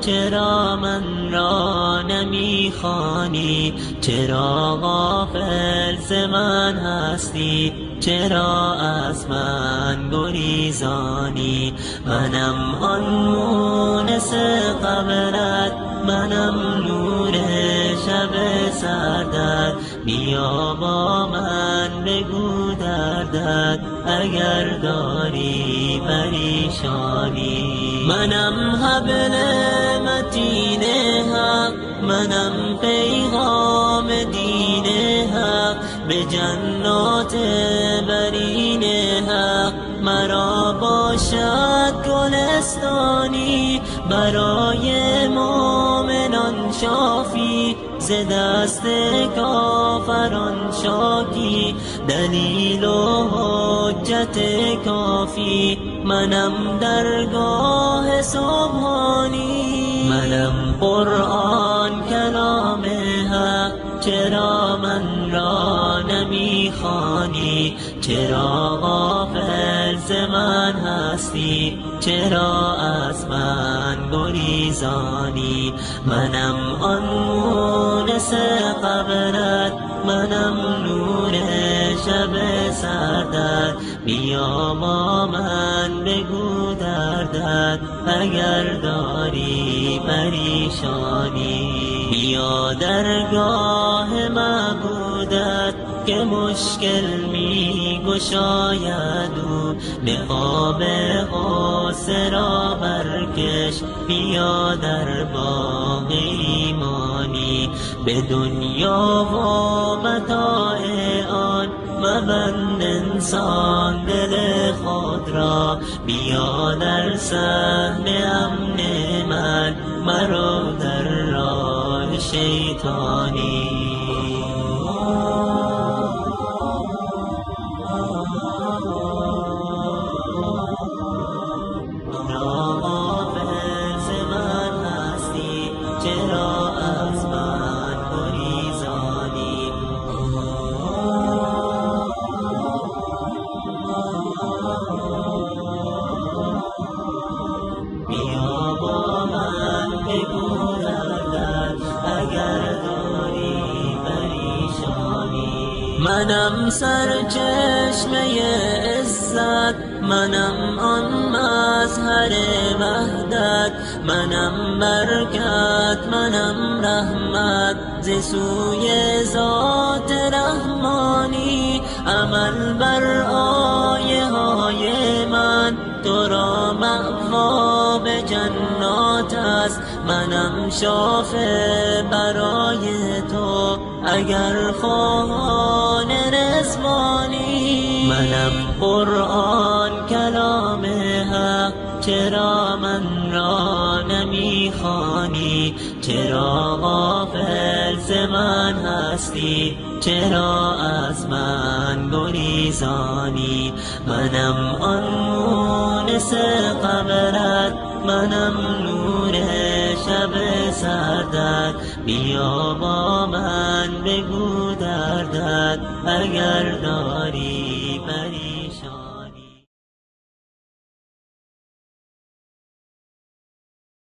چرا من را نمیخوانی؟ چرا غافل ز من هستی؟ چرا از من گریزانی؟ منم آن مونس قبرت، منم نور شب سردت. بیا با من بگو دردت اگر داری پریشانی. منم حبل متین حق، منم پیغام دین حق. به جنات برین حق مرا باشد گلستانی. برای مومنان شافی، ز دست کافران شاکی. دلیل و حجت کافی، منم درگاه سبحانی. منم قرآن کلام حق، چرا من را نمیخوانی؟ چرا غافل ز من هستی؟ چرا از من گریزانی؟ منم آن مونس قبرت، منم نور شب سردت. بیا با من بگو دردت اگر داری پریشانی. بیا درگاه معبودت که مشکل می گشاید او. نقاب غصه را برکش، بیا در باغ ایمانی. به دنیا و متاع آن مبند انسان دل خود را. بیا در صحن امن من، مرو در راه شیطانی. چرا غافل ز من هستی؟ چرا از من گریزانی؟ بیا با من بگو دردت اگر داری پریشانی. منم سرچشمه عزت، منم آن مظهر وحدت. منم برکت، منم رحمت ز سوی ذات رحمانی. عمل بر آیه های من تو را مأوا به جنات است. منم شافع برای تو اگر خواهان رضوانی. منم قرآن کلام حق، چرا من را نمیخوانی؟ چرا غافل ز من هستی؟ چرا از من گریزانی؟ منم آن مونس قبرت، منم نور شب سردت. بیا با من بگو دردت اگر داری